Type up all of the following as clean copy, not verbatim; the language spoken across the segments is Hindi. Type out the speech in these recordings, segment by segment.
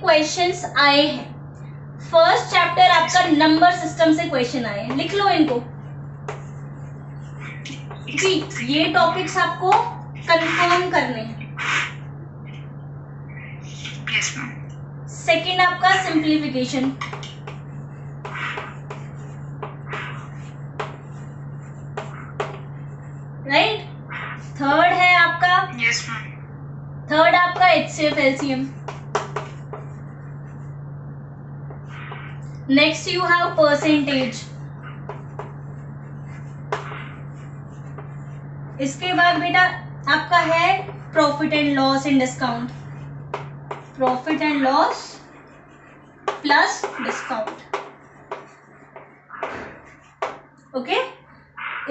क्वेश्चंस आए हैं, फर्स्ट चैप्टर आपका नंबर सिस्टम से क्वेश्चन आए हैं, लिख लो इनको क्योंकि ये टॉपिक्स आपको कंफर्म करने हैं। Yes ma'am. सेकंड आपका सिंप्लीफिकेशन, राइट। थर्ड है आपका, यस मैम। थर्ड आपका HCF LCM। Next you have percentage. इसके बाद बेटा आपका है profit and loss and discount, profit and loss plus discount. Okay,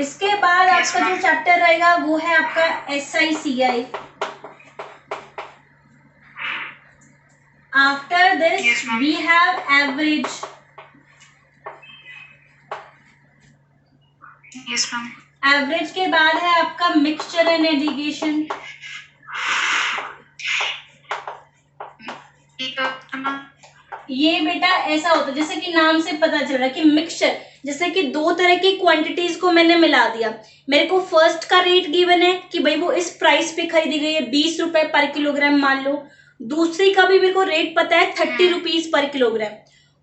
इसके बाद आपका जो चैप्टर रहेगा वो है आपका SICI। After this we have average. Yes ma'am. Average के बाद है आपका मिक्सचर एंड एडिगेशन। ये बेटा ऐसा होता है जैसे कि नाम से पता चल रहा है कि मिक्सचर, जैसे कि दो तरह की क्वांटिटीज को मैंने मिला दिया। मेरे को फर्स्ट का रेट गिवन है कि भाई वो इस प्राइस पे खरीदी गई है 20 रुपए पर किलोग्राम मान लो, दूसरी का भी मेरे को रेट पता है 30 रुपीज पर किलोग्राम,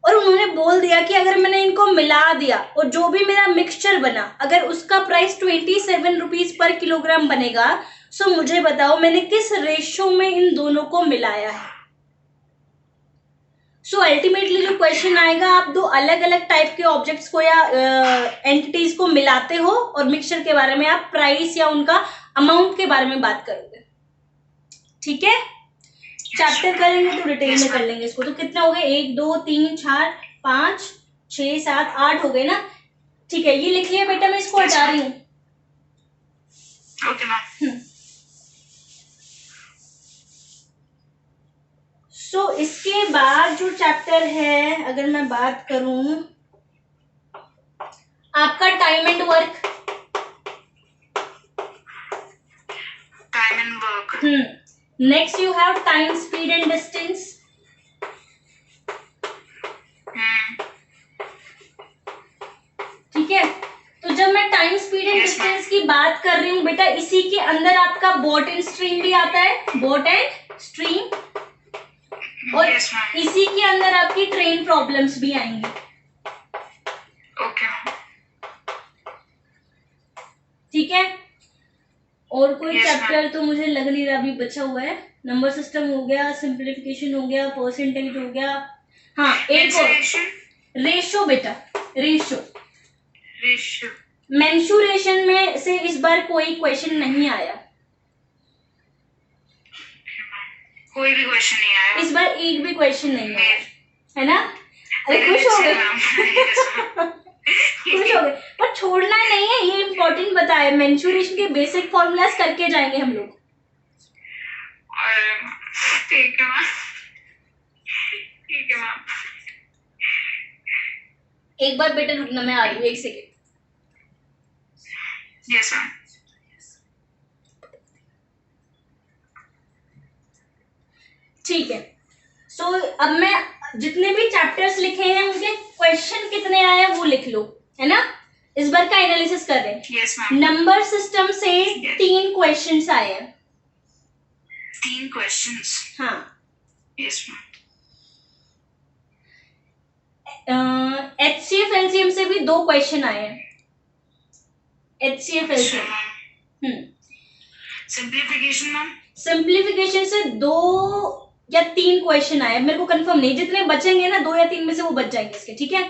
और उन्होंने बोल दिया कि अगर मैंने इनको मिला दिया और जो भी मेरा मिक्सचर बना अगर उसका प्राइस 27 रुपीज पर किलोग्राम बनेगा, सो मुझे बताओ मैंने किस रेशियो में इन दोनों को मिलाया है। सो अल्टीमेटली जो क्वेश्चन आएगा, आप दो अलग अलग टाइप के ऑब्जेक्ट्स को या एंटिटीज को मिलाते हो और मिक्सचर के बारे में आप प्राइस या उनका अमाउंट के बारे में बात करोगे। ठीक है, चैप्टर करेंगे तो डिटेल में कर लेंगे इसको। तो कितना हो गए, 1 2 3 4 5 6 7 8 हो गए ना। ठीक है, ये लिख लिया बेटा, मैं इसको हटा रही हूँ। Okay ma'am. सो इसके बाद जो चैप्टर है, अगर मैं बात करूं, आपका time and work. Time and work. Next you have time, speed and distance. ठीक है, तो जब मैं टाइम, स्पीड एंड डिस्टेंस की बात कर रही हूँ बेटा, इसी के अंदर आपका बोट एंड स्ट्रीम भी आता है, बोट एंड स्ट्रीम, और इसी के अंदर आपकी ट्रेन प्रॉब्लम्स भी आएंगी। ओके। ठीक है, और कोई चैप्टर तो मुझे लग नहीं रहा अभी बचा हुआ है। नंबर सिस्टम हो गया, सिंप्लीफिकेशन हो गया, परसेंटेज हो गया। हाँ, एक और रेशो बेटा, रेशो। मेंशुरेशन में से इस बार कोई क्वेश्चन नहीं आया, कोई भी क्वेश्चन नहीं आया इस बार, एक भी क्वेश्चन नहीं आया, है ना। अरे खुश हो गए खुश हो गए, पर छोड़ना नहीं है, ये इम्पोर्टेंट बताया। मेंशुरेशन के बेसिक फॉर्मूलाज करके जाएंगे हम लोग। ठीक है मैम, ठीक है मैम। एक बार बेटा रुकना, मैं आ रही हूँ, 1 सेकेंड। Yes ma'am. ठीक है, सो अब मैं जितने भी चैप्टर्स लिखे हैं उनके क्वेश्चन कितने आए हैं वो लिख लो, है ना। इस बार का एनालिसिस कर रहे हैं। Yes ma'am. नंबर सिस्टम से 3 क्वेश्चंस आए हैं। 3 क्वेश्चंस? हाँ। Yes ma'am. HCF LCM से भी 2 क्वेश्चन आए हैं। HCF LCM। Simplification ma'am? Simplification से 2 या 3 क्वेश्चन आए, मेरे को कंफर्म नहीं, जितने बचेंगे ना 2 या 3 में से वो बच जाएंगे इसके। ठीक है,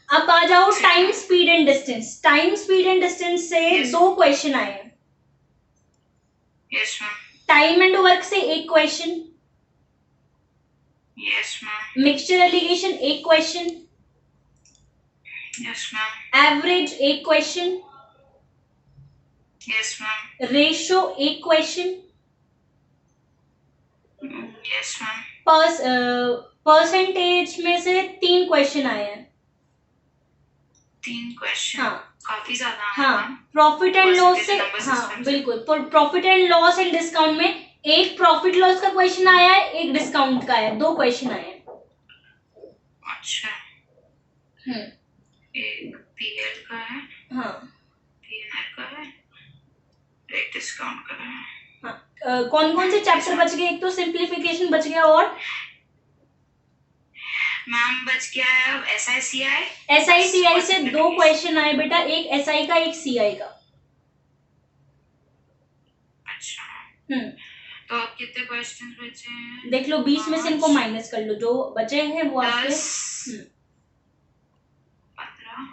अब आ जाओ time, speed and distance. Time, speed and distance से 2 क्वेश्चन आए हैं। Yes ma'am. Time and work से 1 question. Yes ma'am. Mixture allegation 1 question. Yes ma'am. Average 1 question. Yes ma'am. Ratio 1 question. Yes ma'am. Percentage में से 3 क्वेश्चन आए हैं। 3 क्वेश्चन? हाँ, काफी ज्यादा। हाँ, प्रॉफिट एंड लॉस से, हाँ बिल्कुल, profit and loss and discount में एक प्रॉफिट लॉस का क्वेश्चन आया है, एक डिस्काउंट का है, 2 क्वेश्चन आए हैं। अच्छा, एक पीएल का है, हाँ पीएनआर का है, एक डिस्काउंट का है। हाँ, कौन कौन से चैप्टर बच गए? एक तो सिंप्लीफिकेशन बच गया, और मैम बच गया है एसआईसीआई। एसआईसीआई से 2 क्वेश्चन आए बेटा, एक एसआई का, एक सीआई का। अच्छा, तो अब कितने क्वेश्चन बचे हैं? देख लो, 20 में से इनको माइनस कर लो, जो बचे हैं वो आपके 15।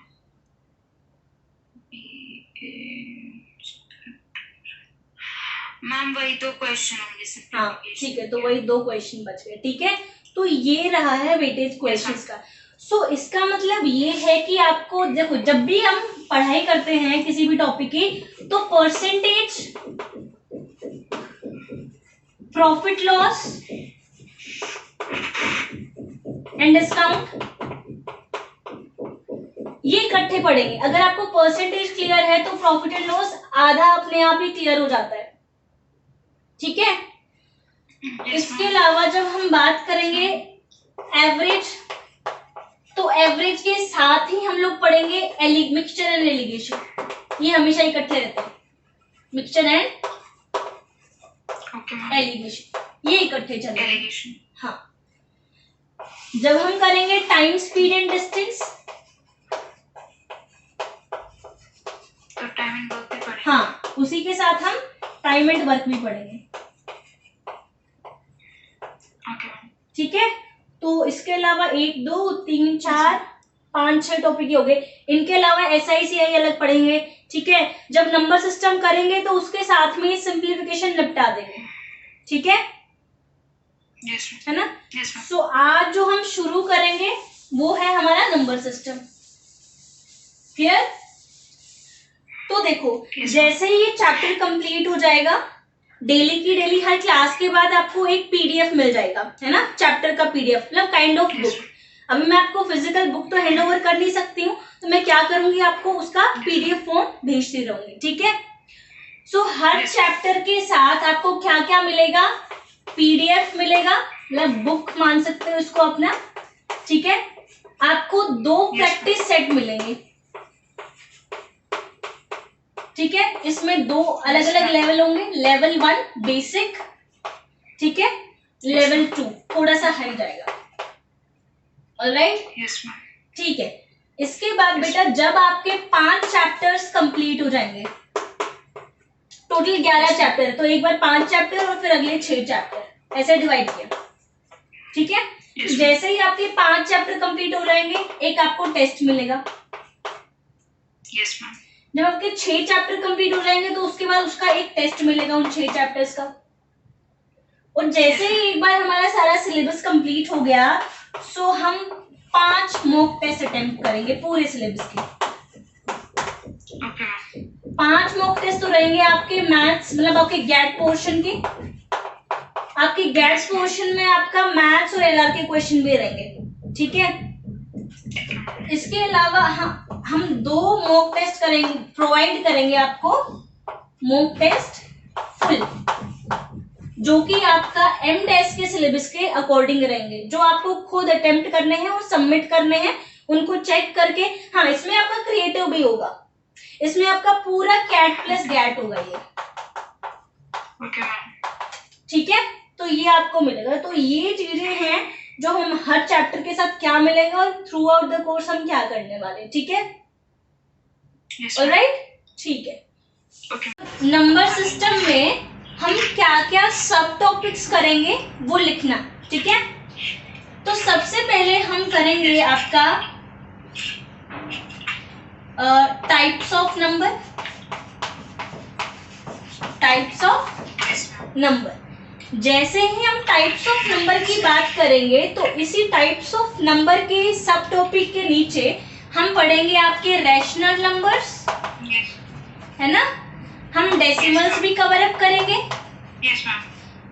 मैम वही 2 क्वेश्चन होंगे। हाँ ठीक है, तो वही 2 क्वेश्चन बच गए। ठीक है, तो ये रहा है वेटेज क्वेश्चंस का। सो इसका मतलब ये है कि आपको देखो, जब भी हम पढ़ाई करते हैं किसी भी टॉपिक की, तो percentage, profit loss and discount, ये इकट्ठे पढ़ेंगे। अगर आपको परसेंटेज क्लियर है तो प्रॉफिट एंड लॉस आधा अपने आप ही क्लियर हो जाता है। ठीक है, इसके अलावा जब हम बात करेंगे एवरेज, तो एवरेज के साथ ही हम लोग पढ़ेंगे मिक्सचर एंड एलिगेशन। ये हमेशा इकट्ठे रहते हैं, मिक्सचर एंड एलिगेशन, ये इकट्ठे चलेंगे। हाँ, जब हम करेंगे टाइम, स्पीड एंड डिस्टेंस, तो टाइम एंड वर्क भी पढ़ेंगे। हाँ, उसी के साथ हम टाइम एंड वर्क भी पढ़ेंगे। ठीक है, तो इसके अलावा 1 2 3 4 5 6 टॉपिक हो गए। इनके अलावा एसआईसीआई अलग पढ़ेंगे। ठीक है, जब नंबर सिस्टम करेंगे तो उसके साथ में सिंप्लीफिकेशन निपटा देंगे। ठीक है, है ना? सो आज जो हम शुरू करेंगे वो है हमारा नंबर सिस्टम। क्लियर? तो देखो, जैसे ही ये चैप्टर कंप्लीट हो जाएगा, डेली की डेली हर क्लास के बाद आपको एक पीडीएफ मिल जाएगा, है ना, चैप्टर का पीडीएफ, मतलब काइंड ऑफ बुक। अभी मैं आपको फिजिकल बुक तो हैंड ओवर कर नहीं सकती हूँ, तो मैं क्या करूंगी, आपको उसका पीडीएफ फॉर्म भेजती रहूंगी। ठीक है, सो हर चैप्टर के साथ आपको क्या क्या मिलेगा? पीडीएफ मिलेगा, मतलब बुक मान सकते हो इसको अपना। ठीक है, आपको 2 प्रैक्टिस सेट मिलेंगे। ठीक है, इसमें 2 अलग अलग लेवल होंगे। लेवल 1 बेसिक, ठीक है, लेवल 2 थोड़ा सा हाई जाएगा। ऑलराइट, ठीक है। इसके बाद बेटा जब आपके 5 चैप्टर्स कंप्लीट हो जाएंगे, टोटल 11 चैप्टर है, तो एक बार 5 चैप्टर और फिर अगले 6 चैप्टर, ऐसे डिवाइड किया। ठीक है, जैसे ही आपके 5 चैप्टर कंप्लीट हो जाएंगे, एक आपको टेस्ट मिलेगा। Yes ma'am. जब आपके 6 चैप्टर कंप्लीट हो जाएंगे तो उसके बाद उसका एक टेस्ट मिलेगा उन 6 चैप्टर्स का। और जैसे ही एक बार हमारा सारा सिलेबस कंप्लीट हो गया, सो हम 5 मॉक टेस्ट अटेम्प्ट करेंगे पूरे सिलेबस के। 5 मॉक टेस्ट तो रहेंगे आपके मैथ्स, मतलब आपके गैट पोर्शन के। आपके गैट पोर्शन में आपका मैथ्स और एलआर के क्वेश्चन भी रहेंगे। ठीक है, इसके अलावा हम 2 मॉक टेस्ट करेंगे, प्रोवाइड करेंगे आपको मॉक टेस्ट फुल, जो कि आपका एमडेस के सिलेबस के अकॉर्डिंग रहेंगे, जो आपको खुद अटेम्प्ट करने हैं और सबमिट करने हैं, उनको चेक करके। हाँ, इसमें आपका क्रिएटिव भी होगा, इसमें आपका पूरा कैट प्लस गैट होगा ये। ठीक है, तो ये आपको मिलेगा। तो ये चीजें हैं जो हम हर चैप्टर के साथ क्या मिलेगा और थ्रू आउट द कोर्स हम क्या करने वाले। ठीक है, ऑलराइट, ठीक है। नंबर सिस्टम में हम क्या क्या सब टॉपिक्स करेंगे वो लिखना। ठीक है, तो सबसे पहले हम करेंगे आपका types of number, types of number. जैसे ही हम टाइप्स ऑफ नंबर की बात करेंगे, तो इसी टाइप्स ऑफ नंबर के सब टॉपिक के नीचे हम पढ़ेंगे आपके रैशनल नंबर्स, है ना, हम डेसिमल्स भी कवर अप करेंगे। Yes ma'am.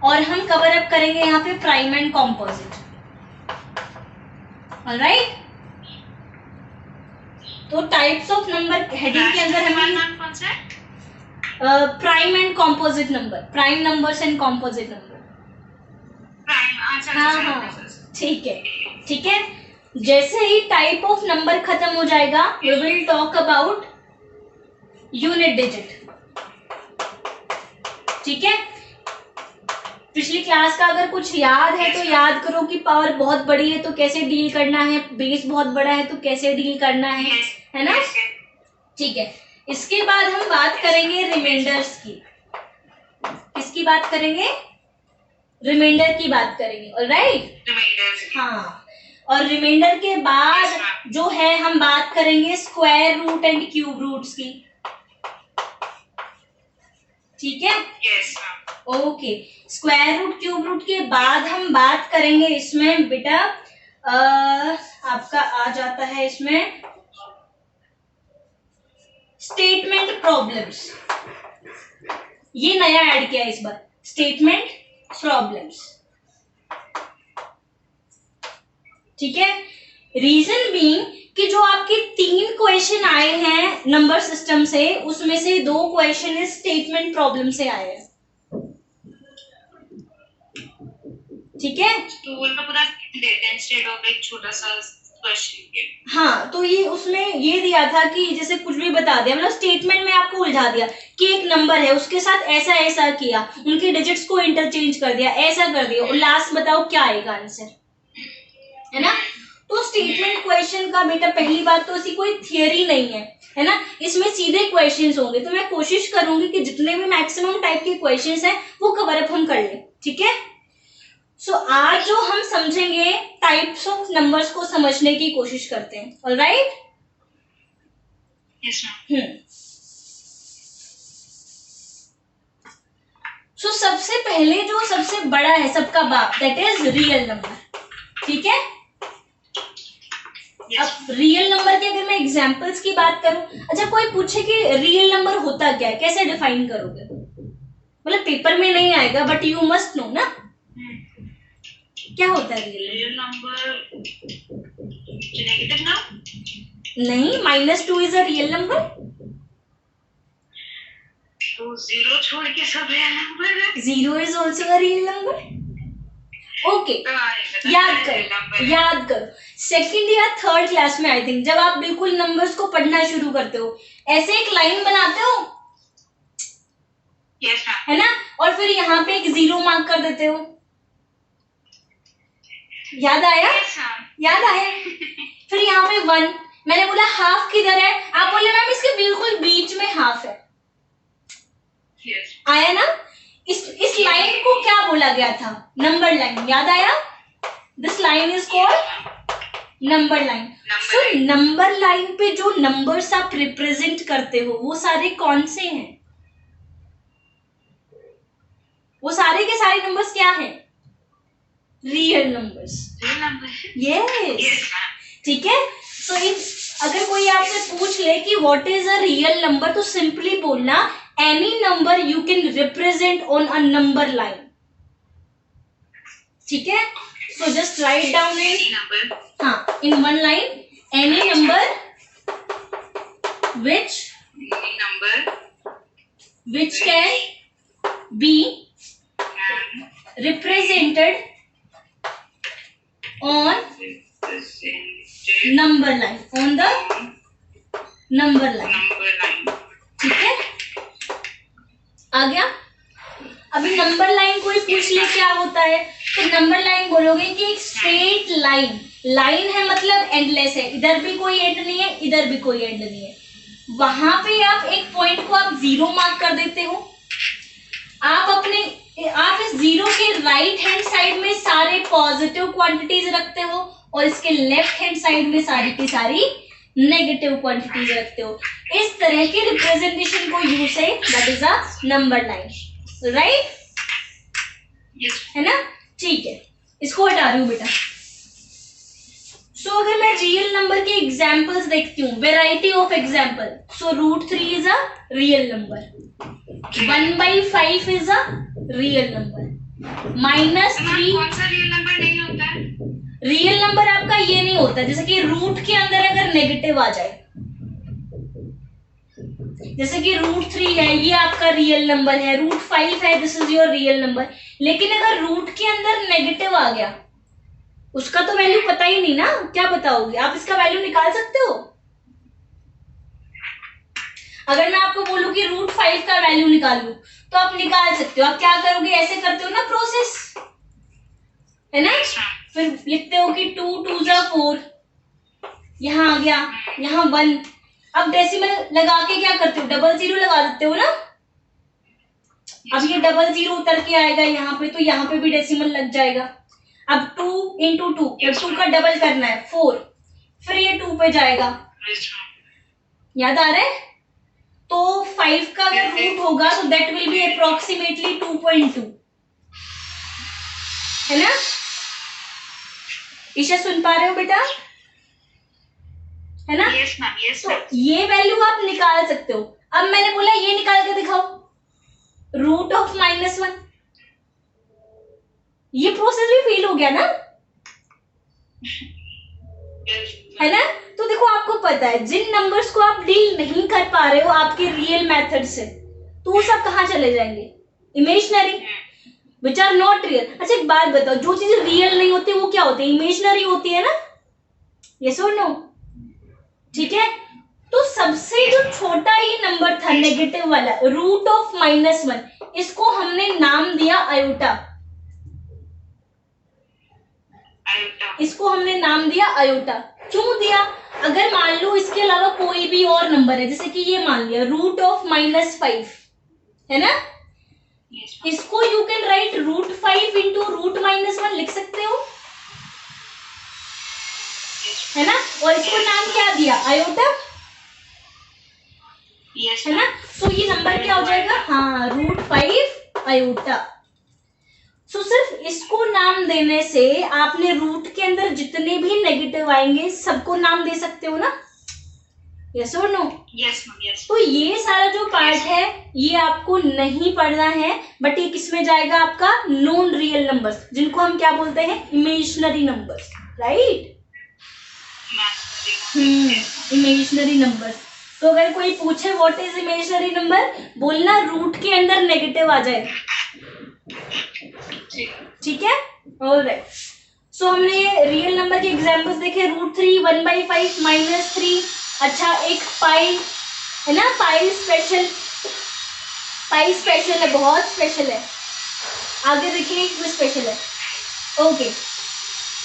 और हम कवर अप करेंगे यहाँ पे प्राइम एंड कॉम्पोजिट। ऑलराइट, तो टाइप्स ऑफ नंबर हेडिंग के अंदर हमें prime and composite number, prime numbers and composite number. Prime, अच्छा हाँ, ठीक है, ठीक है। जैसे ही टाइप ऑफ नंबर खत्म हो जाएगा, we will talk about unit digit. ठीक है, पिछली क्लास का अगर कुछ याद है तो याद करो कि पावर बहुत बड़ी है तो कैसे डील करना है, बेस बहुत बड़ा है तो कैसे डील करना है ना। ठीक है, इसके बाद हम बात करेंगे रिमाइंडर्स की। किसकी बात करेंगे? रिमाइंडर की बात करेंगे। ऑलराइट, हाँ। और रिमाइंडर के बाद जो है हम बात करेंगे square root and cube roots की। ठीक है, okay. Square root cube root के बाद हम बात करेंगे इसमें बेटा आपका आ जाता है इसमें स्टेटमेंट प्रॉब्लम्स। ये नया ऐड किया इस बार, स्टेटमेंट प्रॉब्लम्स। ठीक है, रीजन बीइंग कि जो आपके 3 क्वेश्चन आए हैं नंबर सिस्टम से, उसमें से 2 क्वेश्चन स्टेटमेंट प्रॉब्लम से आए हैं। ठीक है, तो वो पूरा देते हैं इंस्टेड ऑफ एक छोटा सा क्वेश्चन के। हाँ, तो ये उसमें ये दिया था कि जैसे कुछ भी बता दिया, मतलब स्टेटमेंट में आपको उलझा दिया कि एक नंबर है उसके साथ ऐसा ऐसा किया, उनके डिजिट्स को इंटरचेंज कर दिया, ऐसा कर दिया, और लास्ट बताओ क्या आएगा आंसर, है ना। तो स्टेटमेंट क्वेश्चन का बेटा पहली बात तो ऐसी कोई थियरी नहीं है ना, इसमें सीधे क्वेश्चंस होंगे। तो मैं कोशिश करूंगी कि जितने भी मैक्सिमम टाइप के क्वेश्चंस हैं वो कवर अप हम कर लें। ठीक है, सो आज जो हम समझेंगे टाइप्स ऑफ नंबर्स को समझने की कोशिश करते हैं। Alright, yes ma'am. सो सबसे पहले जो सबसे बड़ा है सबका बाप, दैट इज रियल नंबर। ठीक है, अब रियल नंबर के अगर मैं एग्जांपल्स की बात करूं, अच्छा कोई पूछे कि रियल नंबर होता क्या है, कैसे डिफाइन करोगे? मतलब पेपर में नहीं आएगा बट यू मस्ट नो ना, क्या होता है रियल नंबर? नेगेटिव ना? नहीं, -2 इज अ रियल नंबर। तो 0 छोड़ के सब रियल नंबर है। 0 is also a real number. Okay, याद करो सेकंड या थर्ड क्लास में आई थिंक, जब आप बिल्कुल नंबर्स को पढ़ना शुरू करते हो, ऐसे एक लाइन बनाते हो, yes, है ना, और फिर यहाँ पे एक 0 मार्क कर देते हो। याद आया? yes, याद आया? फिर यहाँ पे 1, मैंने बोला हाफ किधर है, आप बोले मैम इसके बिल्कुल बीच में हाफ है। yes. आया ना? इस लाइन को क्या बोला गया था? Number line. याद आया? This line is called number line. So number line पे जो नंबर्स आप रिप्रेजेंट करते हो वो सारे कौन से हैं? वो सारे के सारे नंबर्स क्या हैं? Real numbers. यस, ठीक है। सो अगर कोई आपसे पूछ ले कि what is a real number, तो सिंपली बोलना any number you can represent on a number line. ठीक है, so just write down in one line any number which can be represented on number line, on the number line. ठीक है, आ गया। अभी नंबर लाइन कोई पूछ ले क्या होता है, तो नंबर लाइन बोलोगे कि एक स्ट्रेट लाइन, लाइन है मतलब एंडलेस है, इधर भी कोई एंड नहीं है, इधर भी कोई एंड नहीं है। वहां पे आप एक पॉइंट को आप 0 मार्क कर देते हो। आप इस 0 के राइट हैंड साइड में सारे पॉजिटिव क्वांटिटीज रखते हो और इसके लेफ्ट हैंड साइड में सारी की सारी नेगेटिव क्वांटिटीज रखते हो। इस तरह के रिप्रेजेंटेशन को यूज है, that is a number line. Right, है ना? ठीक है, इसको हटा रही हूं बेटा। सो अगर मैं रियल नंबर के एग्जांपल्स देखती हूँ, variety of example, so √3 is a real number, 1/5 is a real number, -3 कौन सा रियल नंबर नहीं होता है? रियल नंबर आपका ये नहीं होता, जैसे कि रूट के अंदर अगर नेगेटिव आ जाए, जैसे कि √3 है, ये आपका रियल नंबर है, √5 है, this is your real number. लेकिन अगर रूट के अंदर नेगेटिव आ गया, उसका तो वैल्यू पता ही नहीं ना, क्या बताओगे आप? इसका वैल्यू निकाल सकते हो? अगर मैं आपको बोलूं कि √5 का वैल्यू निकालू तो आप निकाल सकते हो। आप क्या करोगे, ऐसे करते हो ना प्रोसेस, है ना? फिर लिखते हो कि 2 2 जा 4, यहाँ आ गया, यहाँ 1। अब डेसिमल लगा के क्या करते हो, 00 लगा देते हो ना। अब ये 00 उतर के आएगा यहाँ पे, तो यहाँ पे भी डेसिमल लग जाएगा। अब 2 × 2, 2 का डबल करना है 4, फिर ये 2 पे जाएगा। याद आ रहा है? तो 5 का अगर रूट होगा तो दैट विल बी अप्रोक्सीमेटली 2.2, है ना? ईशा सुन पा रहे हो बेटा? है ना? Yes ma'am, yes. तो ये वैल्यू आप निकाल सकते हो। अब मैंने बोला ये निकाल के दिखाओ, √−1। ये प्रोसेस भी फेल हो गया ना, है ना? तो देखो, आपको पता है जिन नंबर्स को आप डील नहीं कर पा रहे हो आपके रियल मेथड से, तो वो सब कहाँ चले जाएंगे? Imaginary, which are not real. अच्छा एक बात बताओ, जो चीज रियल नहीं होती वो क्या होती है? इमेजिनरी होती है ना? यस और नो? ठीक है, तो सबसे जो छोटा ये नंबर था नेगेटिव वाला, √−1, इसको हमने नाम दिया आयोटा। इसको हमने नाम दिया आयोटा। क्यों दिया? अगर मान लो इसके अलावा कोई भी और नंबर है, जैसे कि ये मान लिया √−5, है ना? इसको यू कैन राइट √5 × √−1 लिख सकते हो, है ना? और इसको नाम क्या दिया? आयोटा, है ना? सो ये नंबर क्या हो जाएगा? हाँ, √5 आयोटा। सो सिर्फ इसको नाम देने से आपने रूट के अंदर जितने भी नेगेटिव आएंगे सबको नाम दे सकते हो ना? यस और नो? Yes ma'am, yes. तो ये सारा जो पार्ट है ये आपको नहीं पढ़ना है, बट ये किसमें जाएगा? आपका नॉन रियल नंबर्स, जिनको हम क्या बोलते हैं? Imaginary numbers, right? Imaginary numbers. तो अगर कोई पूछे व्हाट इज इमेजिनरी नंबर, बोलना रूट के अंदर नेगेटिव आ जाए, ठीक है? ऑलराइट। सो हमने रियल नंबर के एग्जांपल्स देखे, √3, 1/5, -3। अच्छा, एक पाई है ना, पाई स्पेशल है, बहुत स्पेशल है। आगे देखिए क्यों स्पेशल है। ओके,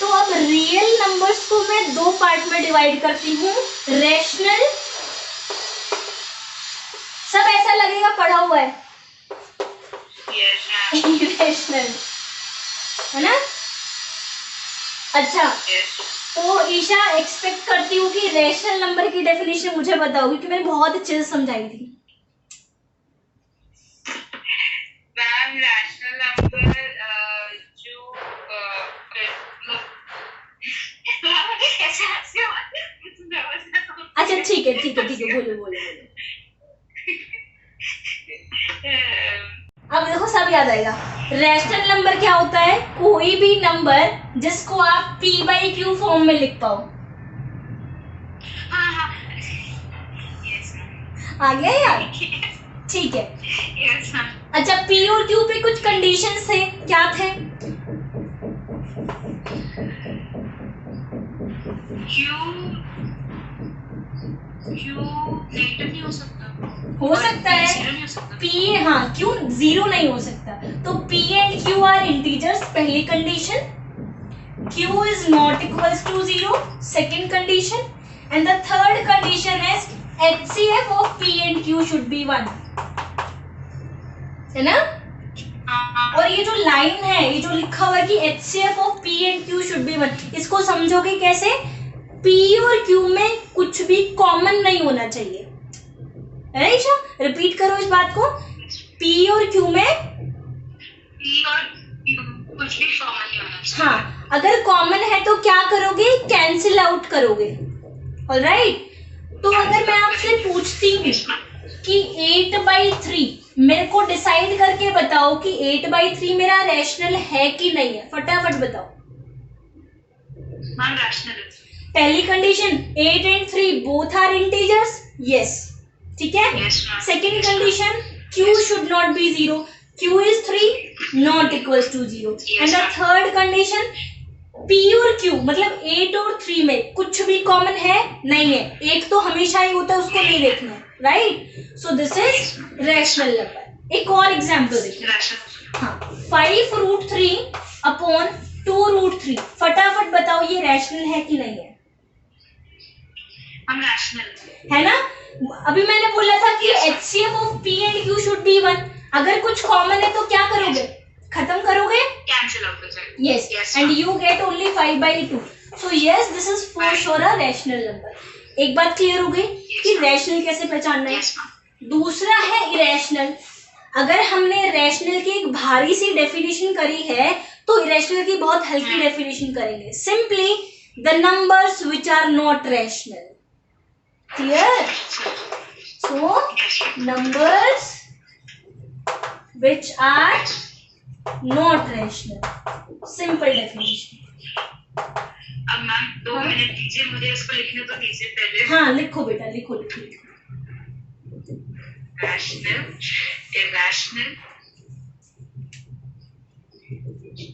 तो अब रियल नंबर्स को मैं 2 पार्ट में डिवाइड करती हूँ, रैशनल। सब ऐसा लगेगा पढ़ा हुआ है, इरेशनल, है ना? अच्छा, तो ईशा एक्सपेक्ट करती हूँ कि रैशनल नंबर की डेफिनेशन मुझे बताओगी, क्योंकि मैंने बहुत अच्छे से समझाई थी। मैम रैशनल नंबर जो अच्छा ठीक है, बोलो। अब देखो सब याद आएगा। रैशनल नंबर क्या होता है? कोई भी नंबर जिसको आप p/q फॉर्म में लिख पाओ। आ गया यार? ठीक है। अच्छा, p और q पे कुछ कंडीशंस थे, क्या थे? क्यों नेगेटिव नहीं हो सकता? हो सकता है। p, हाँ, q 0 नहीं हो सकता। तो p and q are integers, पहली condition. q is not equals to 0, second condition, and the third condition is HCF of p and q should be 1, है ना? और ये जो लाइन है, ये जो लिखा हुआ है कि HCF of p and q should be 1, इसको समझोगे कैसे? p और q में कुछ भी कॉमन नहीं होना चाहिए, है ना ईशा? रिपीट करो इस बात को, p और q में कुछ भी कॉमन नहीं होना चाहिए। हाँ, अगर कॉमन है तो क्या करोगे? कैंसिल आउट करोगे। ऑलराइट, तो अगर मैं आपसे पूछती हूँ कि 8/3, मेरे को डिसाइड करके बताओ कि 8/3 मेरा रैशनल है कि नहीं है, फटाफट बताओ। रैशनल। पहली condition, 8 and 3 both are integers, yes. ठीक है। Yes, ma'am. Second condition, Q should not be 0. Q is 3, not equals to 0. Yes, And the ma'am. third condition, P और Q मतलब 8 और 3 में कुछ भी कॉमन है नहीं है, एक तो हमेशा ही होता है, उसको नहीं देखना है, right. So this is rational number. एक और एग्जांपल देखिए, Rational. हाँ 5√3 अपॉन 2√3, फटाफट बताओ ये रैशनल है कि नहीं है, I'm rational. है ना। अभी मैंने बोला था कि HCF of P and Q should be 1, अगर कुछ कॉमन है तो क्या करोगे, खत्म करोगे, Cancel out the side. yes, Yes, and ma'am. you get only 5/2. So yes, this is for sure a rational number. एक बात क्लियर हो गई कि रैशनल कैसे पहचानना है। Yes, ma'am. दूसरा है इरेशनल। अगर हमने रैशनल की एक भारी सी डेफिनेशन करी है तो इरेशनल की बहुत हल्की डेफिनेशन करेंगे, simply the numbers which are not rational. Clear? So numbers which are not rational, simple definition. अब मैम 2 मिनट दीजिए, मुझे इसको लिखने तो दीजिए पहले। हाँ लिखो बेटा, लिखो लिखो लिखो। Rational, irrational,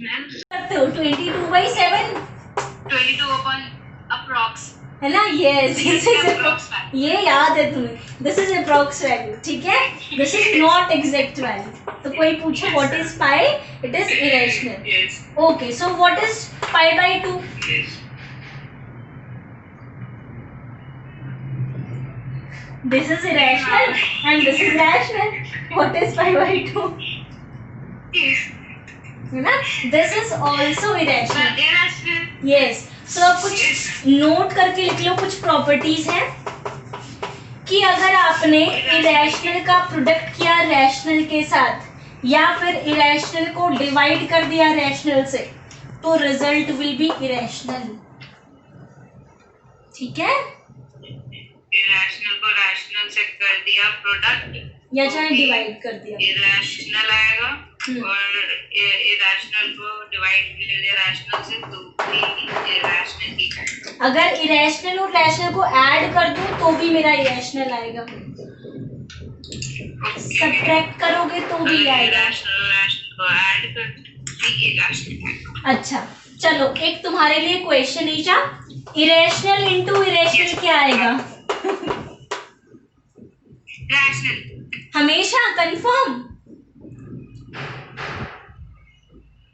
मैम करते हो 22/7 22 upon approx, है ना, yes This is approx value. ये याद है तुम्हें, दिस इज अप्रॉक्स वैल्यू, ठीक है, this is not exact value. तो कोई पूछे what is pi, it is irrational. Yes, okay, so what is π/2? yes. This is irrational and this is rational. What is π/2? Yes. है ना, this is also irrational. But irrational. Yes, so अब कुछ नोट करके लिख लो, कुछ प्रॉपर्टीज हैं कि अगर आपने इरेशनल का प्रोडक्ट किया रैशनल के साथ या फिर इरेशनल को डिवाइड कर दिया रैशनल से तो रिजल्ट विल बी इरेशनल, ठीक है, Irrational को rational से कर दिया प्रोडक्ट, या चाहे डिवाइड कर दिया। irrational आएगा और irrational को डिवाइड ले लिया rational से तो भी irrational ही आएगा। अगर इरेशनल और रैशनल को ऐड कर दूं तो भी मेरा इरेशनल आएगा, सब्ट्रैक्ट करोगे तो भी आएगा। irrational को ऐड कर भी irrational आएगा। अच्छा चलो, एक तुम्हारे लिए question Isha, irrational into irrational क्या आएगा? Rational. हमेशा कंफर्म,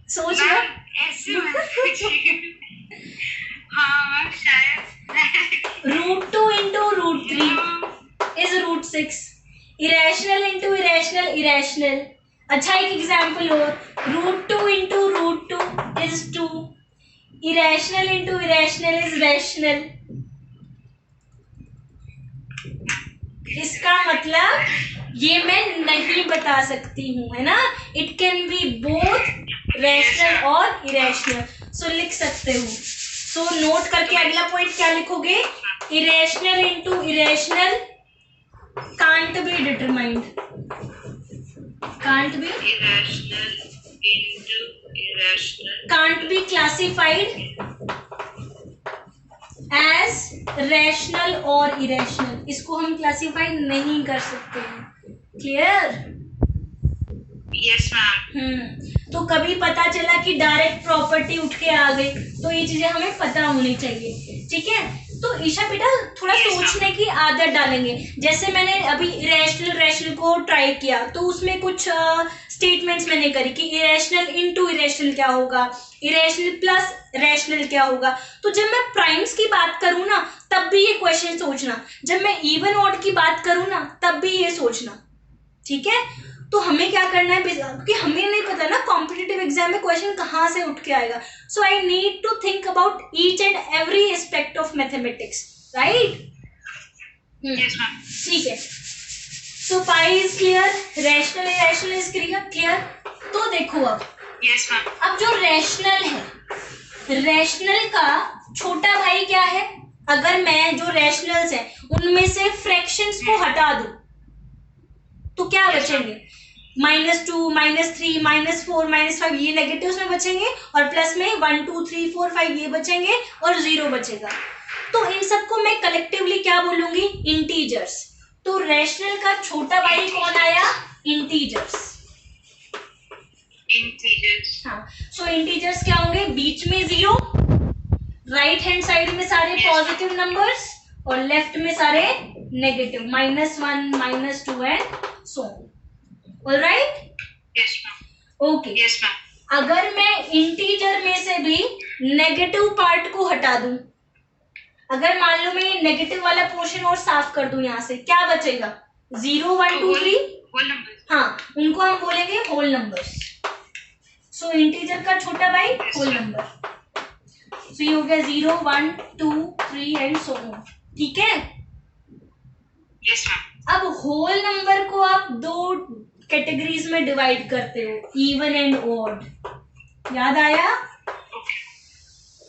सोच लो। मैम ऐसे मत पूछिए। हाँ मैम शायद √2 into √3 is √6, irrational into irrational irrational. अच्छा एक एग्जाम्पल और, √2 into √2 is 2, irrational into irrational is rational. इसका मतलब ये मैं नहीं बता सकती हूँ, है ना, it can be both rational और इरेशनल। सो लिख सकते हो, सो नोट करके अगला पॉइंट क्या लिखोगे, irrational into irrational can't be determined, can't be irrational into irrational. can't be classified as rational और irrational, इसको हम क्लासीफाई नहीं कर सकते हैं। क्लियर? Yes ma'am. तो कभी पता चला कि डायरेक्ट प्रॉपर्टी उठ के आ गई तो ये चीजें हमें पता होनी चाहिए, ठीक है। तो ईशा बेटा थोड़ा सोचने की आदत डालेंगे, जैसे मैंने अभी इरेशनल रैशनल को ट्राई किया तो उसमें कुछ स्टेटमेंट्स मैंने करी कि इरेशनल इनटू इरेशनल क्या होगा, इरेशनल प्लस रैशनल क्या होगा। तो जब मैं प्राइम्स की बात करूँ ना तब भी ये क्वेश्चन सोचना, जब मैं इवन ऑड की बात करूँ ना तब भी ये सोचना, ठीक है। तो हमें क्या करना है, क्योंकि हमें नहीं पता ना कॉम्पिटिटिव एग्जाम में क्वेश्चन कहाँ से उठ के आएगा। So I need to think about each and every aspect of mathematics, right? Yes ma'am. ठीक है, so pi is clear, rational irrational is clear. तो देखो Yes ma'am. अब जो रैशनल है, रैशनल का छोटा भाई क्या है, अगर मैं जो रैशनल्स है उनमें से फ्रैक्शंस को हटा दूं तो क्या बचेंगे, -2 -3 -4 -5 ये नेगेटिव्स में बचेंगे और प्लस में 1 2 3 4 5 ये बचेंगे और 0 बचेगा। तो इन सबको मैं कलेक्टिवली क्या बोलूंगी, इंटीजर्स। तो रैशनल का छोटा भाई कौन आया? इंटीजर्स। इंटीजर्स। हाँ, सो इंटीजर्स क्या होंगे? बीच में 0, राइट हैंड साइड में सारे पॉजिटिव नंबर्स और लेफ्ट में सारे negative, -1, -2 and so on. Alright? Yes ma'am. Okay. Yes ma'am. अगर मैं इंटीजर में से भी नेगेटिव पार्ट को हटा दूं, अगर मान लो मैं ये नेगेटिव वाला पोर्शन और साफ कर दूं, यहाँ से क्या बचेगा? 0, 1, 2, 3 होल नंबर। हाँ, उनको हम बोलेंगे होल नंबर्स। सो इंटीजर का छोटा भाई होल नंबर। सो ये हो गया 0, 1, 2, 3 एंड सो ऑन। ठीक है? Yes ma'am. अब होल नंबर को आप 2 कैटेगरीज में डिवाइड करते हो, इवन एंड ऑड। याद आया?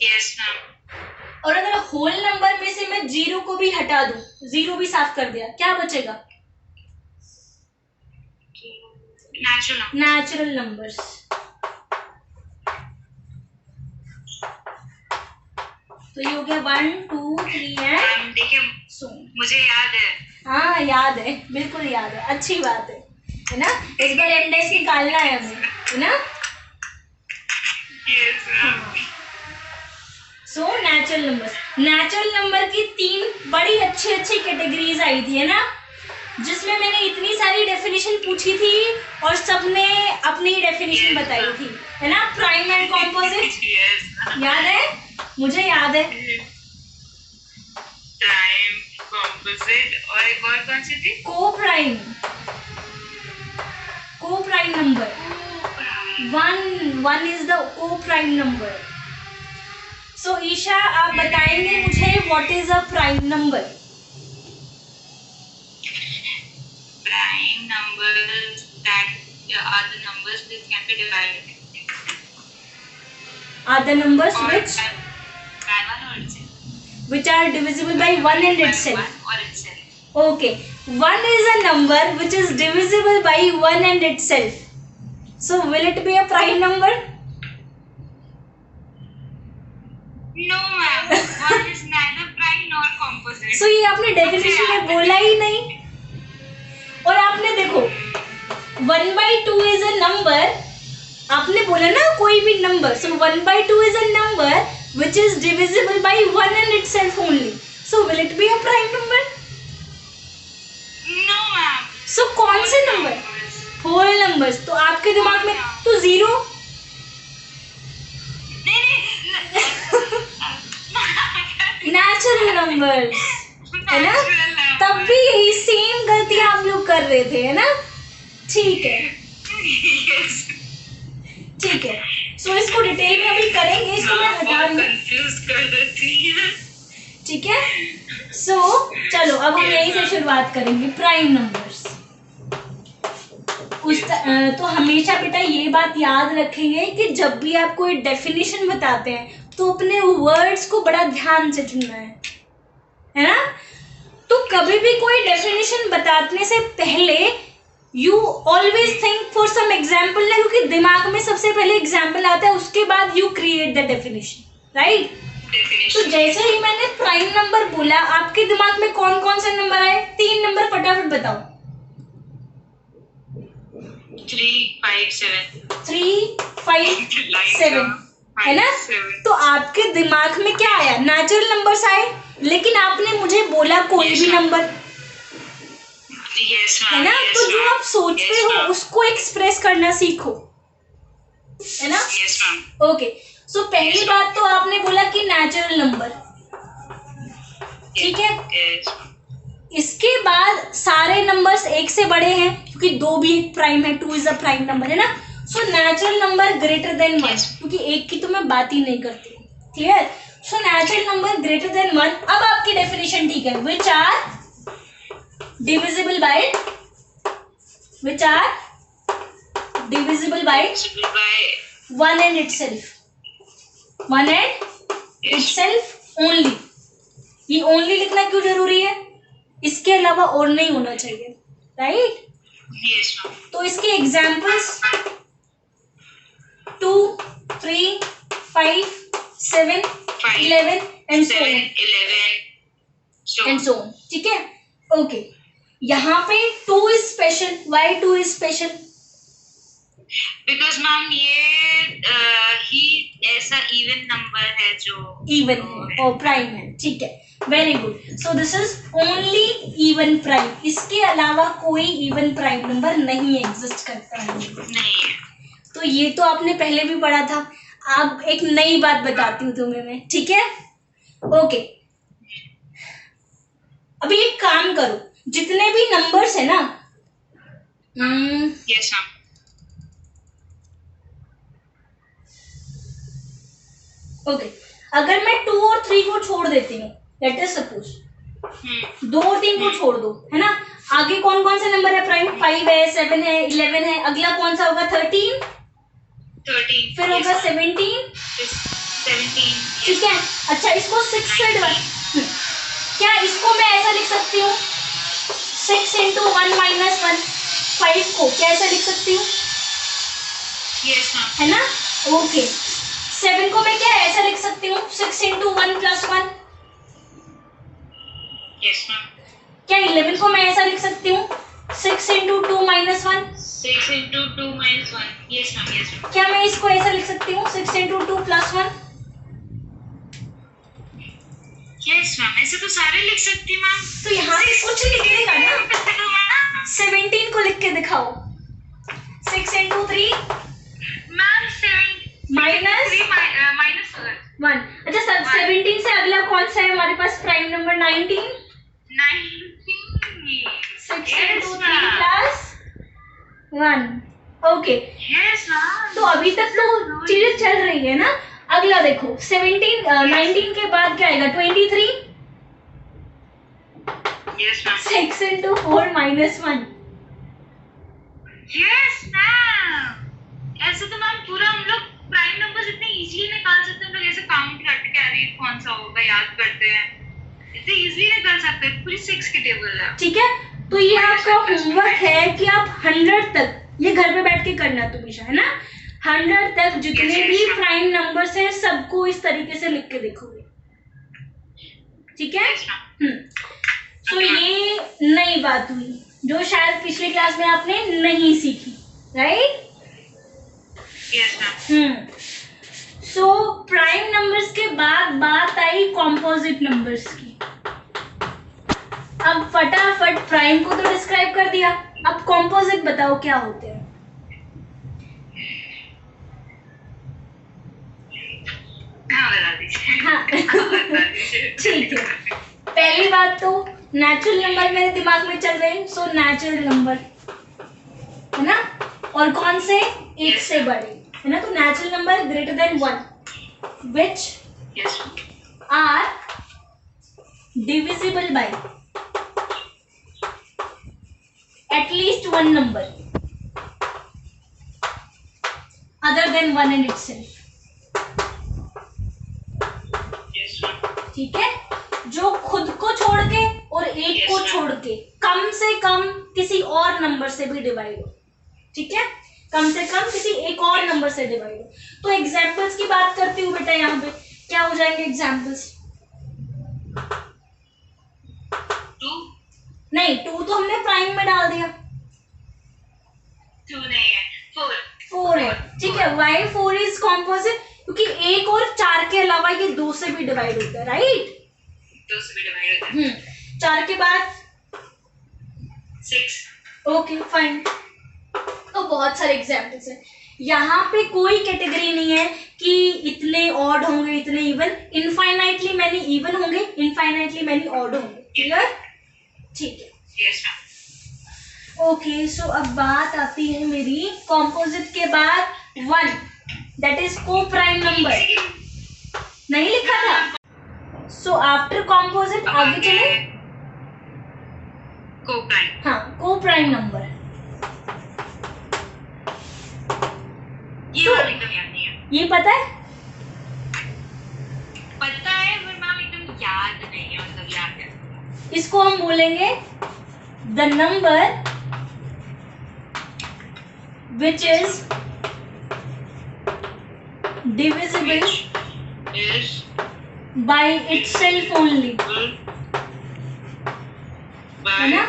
Yes ma'am. और अगर होल नंबर में से मैं 0 को भी हटा दूं, 0 भी साफ कर दिया, क्या बचेगा? Natural numbers. तो ये हो गया 1, 2, 3 एंड देखिए सो। मुझे याद है। हाँ, याद है, बिल्कुल याद है, अच्छी बात है ना? इस बार एमडेस निकालना है हमें, है ना? Yes ma'am. So natural number की 3 बड़ी अच्छी कैटेगरीज आई थी, है ना? जिसमें मैंने इतनी सारी डेफिनेशन पूछी थी और सबने अपनी डेफिनेशन बताई थी, है ना? Prime and composite. याद है? मुझे याद है। प्राइम, कॉम्पोजिट और एक और कौन सी थी? को prime number. One is the को प्राइम नंबर। सो ईशा, आप बताएंगे मुझे what is a prime number? Prime numbers that are the numbers which can be divided. Are the numbers Or which by one or itself. which are divisible by 1 and By itself? one or itself. Okay, 1 is a number which is divisible by 1 and itself. So will it be a prime number? No ma'am, one is neither prime nor composite. So ये आपने डेफिनेशन में बोला ही नहीं। और आपने देखो 1/2 इज अ नंबर, आपने बोला ना कोई भी number. So 1/2 is a number which is divisible by 1 and itself only. So will it be a prime number? No ma'am. सो कौन से नंबर? Whole numbers. तो आपके दिमाग में तो 0। नेचुरल नंबर्स, है ना? तब भी यही सेम गलती आप लोग कर रहे थे, है ना? ठीक है, ठीक है। सो इसको डिटेल में अभी करेंगे, इसको मैं हटा रही हूँ। कंफ्यूज कर देती है। ठीक है? सो चलो अब हम यहीं से शुरुआत करेंगे, प्राइम नंबर्स। तो हमेशा बेटा ये बात याद रखेंगे कि जब भी आप कोई डेफिनेशन बताते हैं तो अपने वर्ड्स को बड़ा ध्यान से चुनना है ना? तो कभी भी कोई डेफिनेशन बताने से पहले you always think for some example ना, क्योंकि दिमाग में सबसे पहले एग्जाम्पल आता है, उसके बाद you create the definition, right? तो जैसे ही मैंने प्राइम नंबर बोला, आपके दिमाग में कौन कौन से नंबर आए? 3 नंबर फटाफट बताओ। 3, 5, 7। 3, 5, 7, है ना? तो आपके दिमाग में क्या आया? नेचुरल नंबर्स आए, लेकिन आपने मुझे बोला कोई भी नंबर, है ना? तो जो आप सोचते हो उसको एक्सप्रेस करना सीखो, है ना? ओके, सो पहली बात तो आपने बोला कि नेचुरल नंबर, ठीक है? इसके बाद सारे नंबर्स 1 से बड़े हैं, क्योंकि 2 भी एक प्राइम है, 2 इज अ प्राइम नंबर, है ना? So natural number greater than 1, क्योंकि 1 की तो मैं बात ही नहीं करती, clear? So natural number greater than 1। अब आपकी डेफिनेशन ठीक है, which are divisible by 1 and itself, 1 and itself only। ये only लिखना क्यों जरूरी है? इसके अलावा और नहीं होना चाहिए, राइट? तो इसके एग्जाम्पल्स 2, 3, 5, 7, 11 एंड so on, ठीक है? ओके, यहाँ पे 2 is special. Why 2 is special? Because ma'am ये ही ऐसा इवन नंबर है जो इवन है और प्राइम है. ठीक है, very good. So this is only even prime. इसके अलावा कोई इवन प्राइम नंबर नहीं एग्जिस्ट करता है. नहीं है. तो ये तो आपने पहले भी पढ़ा था. अब एक नई बात बताती हूँ तुम्हें मैं. ठीक है, ओके. अभी एक काम करो, जितने भी नंबर्स है ना, यस मैम. ओके, अगर मैं 2 और 3 को छोड़ देती हूँ, लेट अस सपोज 2 और 3 को छोड़ दो, है ना. आगे कौन कौन से नंबर है प्राइम? 5 है, 7 है, 11 है. अगला कौन सा होगा? 13. फिर होगा 17. ठीक है. अच्छा, इसको 6 से डिवाइड, क्या इसको मैं ऐसा लिख सकती हूँ? 6 इंटू 1 माइनस 1. 5 को क्या ऐसा लिख सकती हूँ? Yes ma'am. है ना. ओके. 7 को मैं क्या ऐसा लिख सकती हूँ? 6 इंटू 1 प्लस 1. Yes ma'am. क्या 11 को मैं ऐसा लिख सकती हूँ? 6 into 2 minus 1. 6 into 2 minus 1. Yes ma'am. Yes ma'am. क्या मैं इसको ऐसा लिख सकती हूँ? 6 इंटू 2 प्लस 1. Yes ma'am. ऐसे तो सारे लिख सकती हूँ मैम. तो यहाँ पे कुछ लिखने का ना, 17 को लिख के दिखाओ. 6 इंटू 3 मैम 7 माइनस 1. अच्छा सर, 17 से अगला कौन सा है हमारे पास prime number? 19. 6 into 3 plus 1. Okay. Yes ma'am. तो अभी तक तो चीजें चल रही है ना. अगला देखो, 19 के बाद क्या आएगा? 23. Yes ma'am. 6 into 4 minus 1. Yes ma'am. ऐसे तो मैम पूरा हम लोग प्राइम नंबर्स इतने इजीली निकाल सकते हैं. हम लोग ऐसे काउंट करके कैरी कौन सा होगा याद करते हैं, इतने इजीली निकाल सकते हैं. पूरी 6 की टेबल है. ठीक है, तो ये आपका होमवर्क है कि आप 100 तक ये घर पे बैठ के करना तुमिशा, है ना. 100 तक जितने भी प्राइम नंबर्स हैं सबको इस तरीके से लिख के देखोगे. ठीक है. तो ये नई बात हुई जो शायद पिछली क्लास में आपने नहीं सीखी, right. Yes ma'am. So prime numbers के बाद बात आई कॉम्पोजिट नंबर्स की. अब फटाफट प्राइम को तो डिस्क्राइब कर दिया, अब कॉम्पोजिट बताओ क्या होते हैं. हाँ. ठीक है. पहली बात तो नेचुरल नंबर मेरे दिमाग में चल रहे हैं. सो नेचुरल नंबर है ना, और कौन से? 1 से बड़े, है ना. तो natural number greater than 1 which are divisible by at least one number other than 1 in itself. ठीक है, जो खुद को छोड़ के और एक को छोड़ के कम से कम किसी और नंबर से भी डिवाइड हो. ठीक है, कम से कम किसी एक और नंबर से डिवाइड हो. तो एग्जाम्पल्स की बात करती हूँ बेटा. यहाँ पे क्या हो जाएंगे एग्जाम्पल्स? 2 नहीं, 2 तो हमने प्राइम में डाल दिया. 2 नहीं है, 4 है. ठीक है, वाई 4 इज कॉम्पोजिट क्योंकि 1 और 4 के अलावा ये 2 से भी डिवाइड होता है, राइट. 2 से भी डिवाइड होता है. 4 के बाद 6. Okay fine. तो बहुत सारे एग्जाम्पल्स हैं. यहाँ पे कोई कैटेगरी नहीं है कि इतने ऑड होंगे इतने इवन. इनफाइनाइटली मैनी इवन होंगे, इनफाइनाइटली मैनी ऑड होंगे. क्लियर? ठीक है. Yes ma'am. ओके. सो अब बात आती है मेरी कॉम्पोजिट के बाद 1 दैट इज को प्राइम नंबर. नहीं लिखा था. सो आफ्टर कॉम्पोजिट आगे चले. को प्राइम. हाँ, को प्राइम नंबर. ये तो, मैम एकदम याद नहीं है. ये पता है? पता है पर मैम एकदम याद नहीं है. मतलब याद है. इसको हम बोलेंगे the number which is divisible is by itself only, by है ना.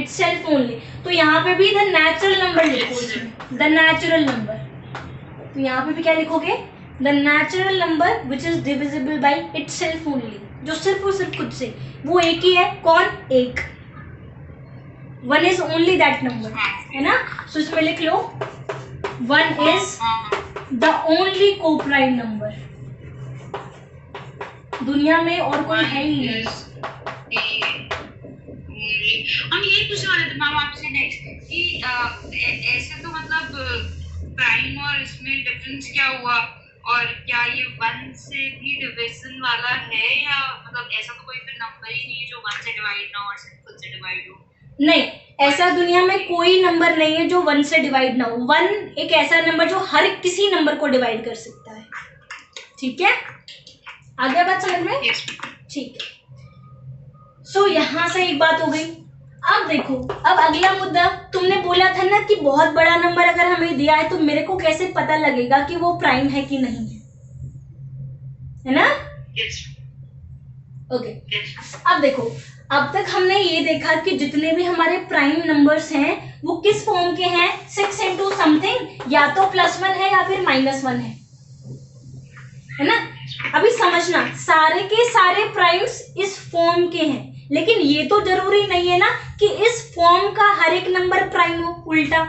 itself only. तो यहाँ पे भी the natural number लिखो इसमें, the natural number. तो यहाँ पे भी क्या लिखोगे? The natural number which is divisible by itself only. जो सिर्फ और सिर्फ खुद से, वो एक ही है. कौन? एक. One is only that number, है ना? So इसमें लिख लो one is the only co-prime number. दुनिया में और कोई है ही नहीं. हम ये पूछने वाले थे मैम आपसे नेक्स्ट कि ऐसे तो मतलब प्राइम और इसमें डिफरेंस क्या हुआ, और क्या ये 1 से भी डिवीजन वाला है, या मतलब ऐसा तो कोई भी नंबर ही नहीं है जो 1 से डिवाइड ना हो और सिर्फ खुद से डिवाइड हो? नहीं, ऐसा दुनिया में कोई नंबर नहीं है जो 1 से डिवाइड ना हो. 1 एक ऐसा नंबर जो हर किसी नंबर को डिवाइड कर सकता है. ठीक है, आगे बात समझ में? ठीक है. सो यहाँ से एक बात हो गई. अब देखो, अब अगला मुद्दा, तुमने बोला था ना कि बहुत बड़ा नंबर अगर हमें दिया है तो मेरे को कैसे पता लगेगा कि वो प्राइम है कि नहीं है ना? ओके. अब देखो, अब तक हमने ये देखा कि जितने भी हमारे प्राइम नंबर्स हैं वो किस फॉर्म के हैं? 6 इंटू समथिंग, या तो +1 है या फिर -1 है ना? अभी समझना, सारे के सारे प्राइम्स इस फॉर्म के हैं, लेकिन ये तो जरूरी नहीं है ना कि इस फॉर्म का हर एक नंबर प्राइम हो. उल्टा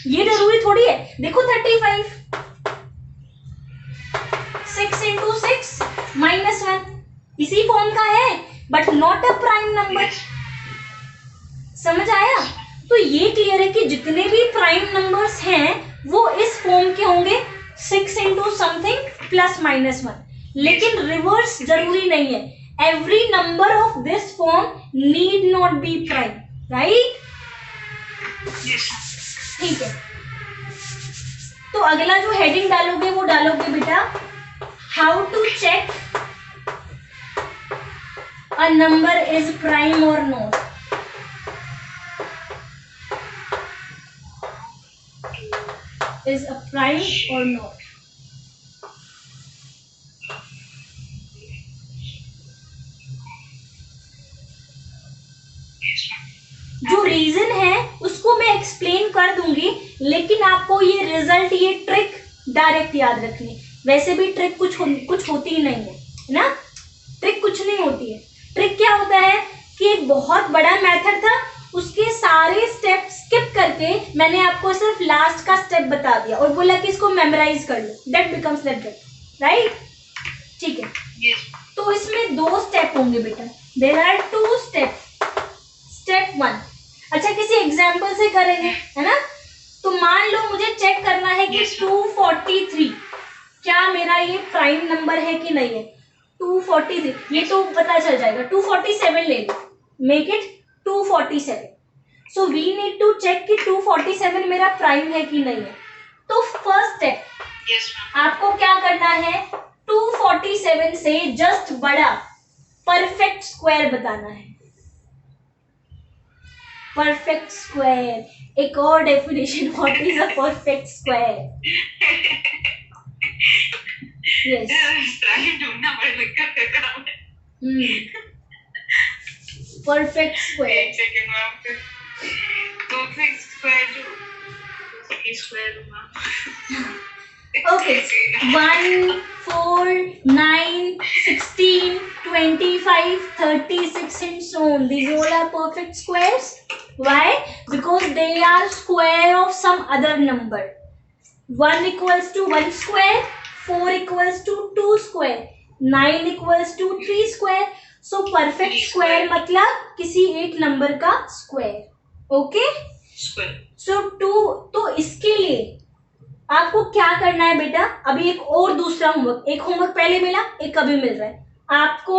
ये जरूरी थोड़ी है. देखो 35, 6 इंटू 6 -1 इसी फॉर्म का है, but not a prime number. समझ आया? तो ये क्लियर है कि जितने भी प्राइम नंबर्स हैं वो इस फॉर्म के होंगे, 6 इंटू समथिंग +-1. लेकिन रिवर्स जरूरी नहीं है. Every number of this form need not be prime, right? ठीक है. तो अगला जो हेडिंग डालोगे वो डालोगे बेटा, how to check a number is prime or not. Is a prime or not. जो रीजन है उसको मैं एक्सप्लेन कर दूंगी, लेकिन आपको ये रिजल्ट, ये ट्रिक डायरेक्ट याद रखनी. वैसे भी ट्रिक कुछ होती ही नहीं है ना. ट्रिक कुछ नहीं होती है. ट्रिक क्या होता है कि एक बहुत बड़ा मेथड था, उसके सारे स्टेप स्किप करके मैंने आपको सिर्फ लास्ट का स्टेप बता दिया और बोला कि इसको मेमोराइज कर लो. That becomes the trick, right? ठीक है. तो इसमें 2 स्टेप होंगे बेटा. There are 2 step. स्टेप 1, अच्छा किसी एग्जाम्पल से करेंगे, है ना? तो मान लो मुझे चेक करना है कि 243 क्या मेरा ये प्राइम नंबर है कि नहीं है. 243 ये तो पता चल जाएगा. 247 ले लो, make it 247. So we need to check कि 247 मेरा प्राइम है कि नहीं है. तो फर्स्ट स्टेप आपको क्या करना है, 247 से जस्ट बड़ा परफेक्ट स्क्वायर बताना है. परफेक्ट स्क्वायर, एक और definition, what is a perfect square? Yes, ढूंढना पड़ेगा. Perfect square. एक सेकंड मैम, परफेक्ट स्क्वायर जो स्क्वायर होगा. Okay, 1, 4, 9, 16, 25, 36 and so on. These all are perfect squares. Why? Because they are square of some other number. 1 equals to 1 square, 4 equals to 2 square, 9 equals to 3 square. So perfect square मतलब किसी एक नंबर का स्क्वायर. ओके? So 2, तो इसके लिए आपको क्या करना है बेटा? अभी एक और दूसरा होमवर्क, एक होमवर्क पहले मिला, एक अभी मिल रहा है आपको.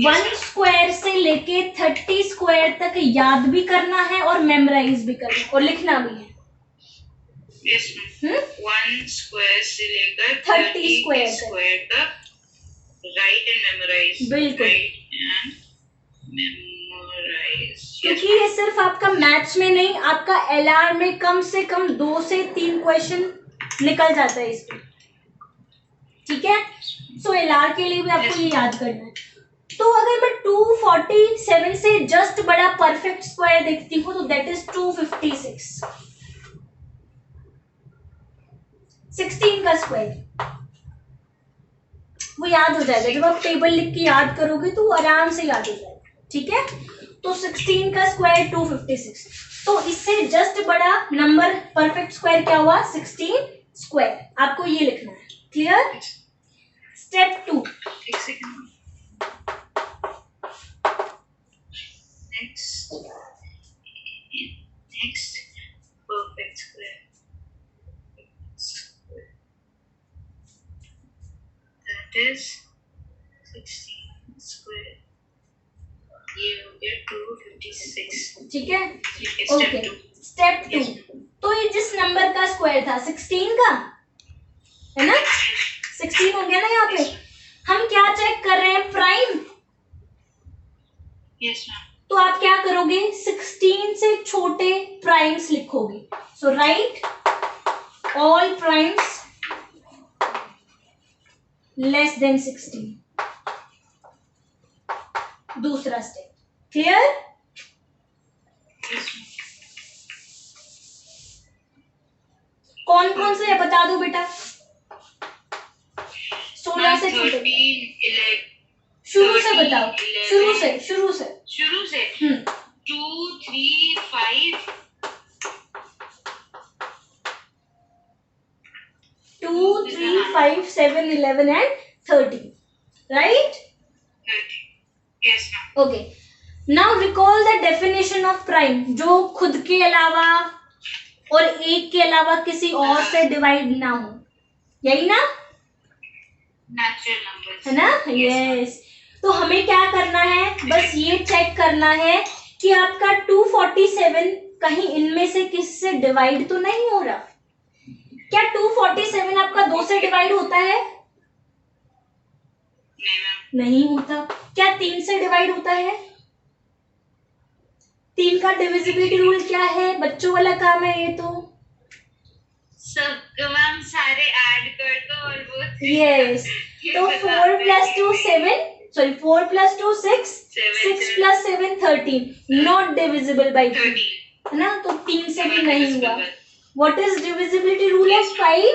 1 स्क्वायर से लेके 30 स्क्वायर तक याद भी करना है और मेमोराइज भी करना है और लिखना भी है. 1 स्क्वायर से लेकर 30 स्क्वायर तक राइट एंड मेमोराइज. बिल्कुल, मेमोराइज. क्योंकि ये सिर्फ आपका मैथ्स में नहीं, आपका एलआर में कम से कम 2 से 3 क्वेश्चन निकल जाता है इसमें. ठीक है? सो एलआर के लिए भी आपको ये याद करना है. तो अगर मैं 247 से जस्ट बड़ा परफेक्ट स्क्वायर देखती हूँ तो दैट इज 256, 16 का स्क्वायर। वो याद हो जाएगा, जब आप टेबल लिख के याद करोगे तो आराम से याद हो जाएगा, ठीक है। तो 16 का स्क्वायर 256, तो इससे जस्ट बड़ा नंबर परफेक्ट स्क्वायर क्या हुआ, 16 स्क्वायर। आपको ये लिखना है, clear. Step 2, next perfect square, that is 16 square, ये हो गया 256, ठीक है। Step okay, 2। स्टेप 2, तो ये जिस नंबर का स्क्वायर था 16 का, है ना, 16 हो गया ना। यहाँ पे हम क्या चेक कर रहे हैं, प्राइम। Yes ma'am. तो आप क्या करोगे, 16 से छोटे प्राइम्स लिखोगे। So write all primes less than 16। दूसरा स्टेप, क्लियर। कौन कौन से है बता दो बेटा, 16 से छोटे। 13, शुरू से बताओ, 11, शुरू से। शुरू से 2, 3, 5, 2, 3, 5, 7, 11 and 13, right? 30. Yes ma'am. Okay. Now recall the definition of prime, जो खुद के अलावा और एक के अलावा किसी और से डिवाइड ना हो, यही ना, Natural numbers. है ना। Yes. तो हमें क्या करना है, बस ये चेक करना है कि आपका 247 कहीं इनमें से किससे डिवाइड तो नहीं हो रहा। क्या 247 आपका 2 से डिवाइड होता है? नहीं होता। क्या 3 से डिवाइड होता है? 3 का डिविजिबिलिटी रूल क्या है? बच्चों वाला काम है ये तो। सब मैम सारे ऐड कर दो और वो यस, तो 4 + 2 7, सॉरी 4 + 2 6, 6 + 7 13, नॉट डिविजिबल बाई 3, है ना। तो 3 से भी नहीं हुआ। What is divisibility rule of 5?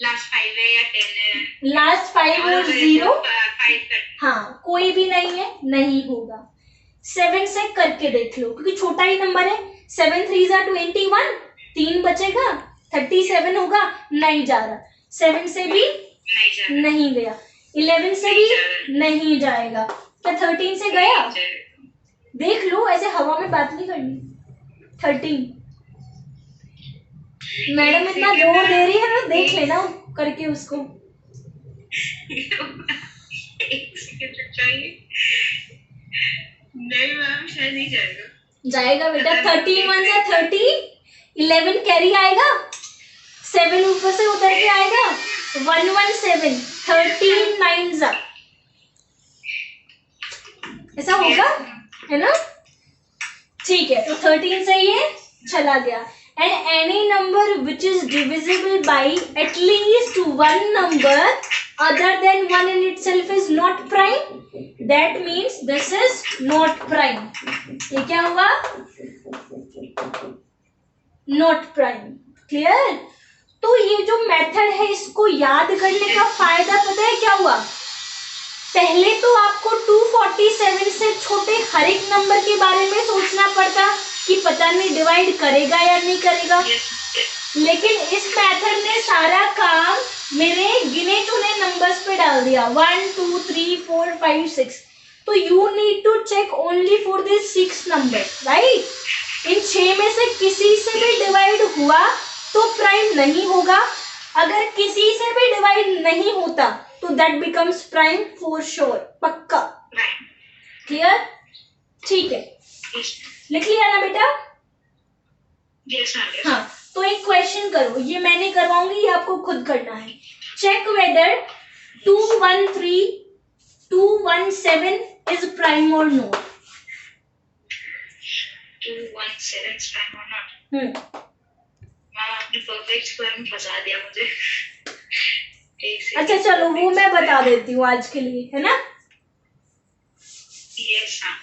Last 5 है या 10 है, लास्ट 5 और 0, 5 हाँ कोई भी नहीं है, नहीं होगा। 7 से करके देख लो, क्योंकि छोटा ही नंबर है। 7 3 = 21, 3 बचेगा, 37 होगा, नहीं जा रहा। 7 से भी नहीं गया, 11 से भी नहीं जाएगा, क्या 13 से गया? देख लो, ऐसे हवा में बात नहीं करनी। 13, मैडम इतना जोर दे रही है ना, देख लेना करके उसको। एक सेकंड चाहिए। नहीं मैम शायद नहीं जाएगा। जाएगा बेटा, 13 1 = 30, 11 कैरी आएगा, 7 ऊपर से उतर के आएगा, 117, 13 9 ऐसा होगा, है ना। ठीक है, तो 13 से ये चला गया। And any number which is divisible by at least one number other than 1 in itself is not prime. That means this is not prime. ये क्या हुआ? Not prime. Clear? तो ये जो मेथड है इसको याद करने का फायदा पता है क्या हुआ? पहले तो आपको 247 से छोटे हर एक नंबर के बारे में सोचना पड़ता कि पता नहीं डिवाइड करेगा या नहीं करेगा, लेकिन इस मेथड ने सारा काम मेरे गिने चुने नंबर्स पे डाल दिया, 1 2 3 4 5 6। तो you need to check only for this 6 numbers, right. इन 6 में से किसी से भी डिवाइड हुआ तो प्राइम नहीं होगा, अगर किसी से भी डिवाइड नहीं होता तो that becomes prime for sure, पक्का। क्लियर? ठीक है, लिख लिया ना बेटा? हाँ, तो एक क्वेश्चन करो, ये मैं नहीं करवाऊंगी, ये आपको खुद करना है। चेक वेदर 213 217 इज प्राइम और not. 217 is prime or not? Ma'am आपने परफेक्ट स्क्वायर में फंसा दिया मुझे। एक अच्छा चलो वो मैं बता देती हूँ आज के लिए, है ना। यस हाँ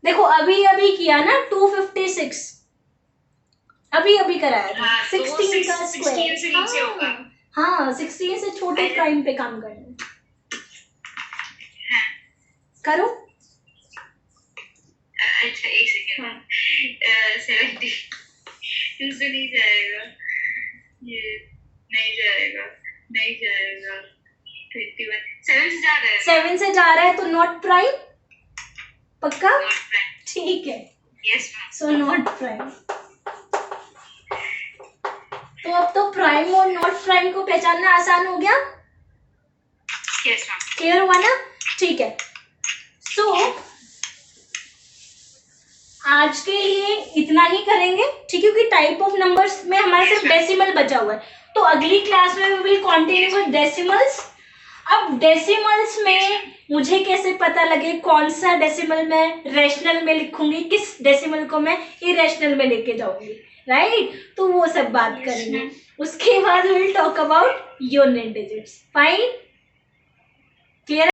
देखो अभी अभी किया ना 256, अभी अभी कराया था। हाँ, तो 16 का 16 स्क्वायर। से नीचे होगा। हाँ 16 से छोटे प्राइम पे काम करना हाँ करो। अच्छा एक सेकेंड। हाँ 70 से नहीं जाएगा, ये नहीं जाएगा, नहीं जाएगा। 21 7 से जा रहा है। 7 से जा रहा है तो नॉट प्राइम, पक्का। Not prime. ठीक है, yes ma'am. So not prime. तो अब तो प्राइम और नॉट प्राइम को पहचानना आसान हो गया। Yes ma'am. क्लियर हुआ ना। ठीक है, सो आज के लिए इतना ही करेंगे, ठीक है, क्योंकि टाइप ऑफ नंबर्स में हमारा सिर्फ डेसिमल बचा हुआ है। तो अगली क्लास में we will continue with decimals. अब डेसिमल्स में मुझे कैसे पता लगे कौन सा डेसिमल मैं रेशनल में लिखूंगी, किस डेसिमल को मैं इरेशनल में लेके जाऊंगी, राइट। तो वो सब बात करेंगे। उसके बाद will talk about unit digits. Fine, clear.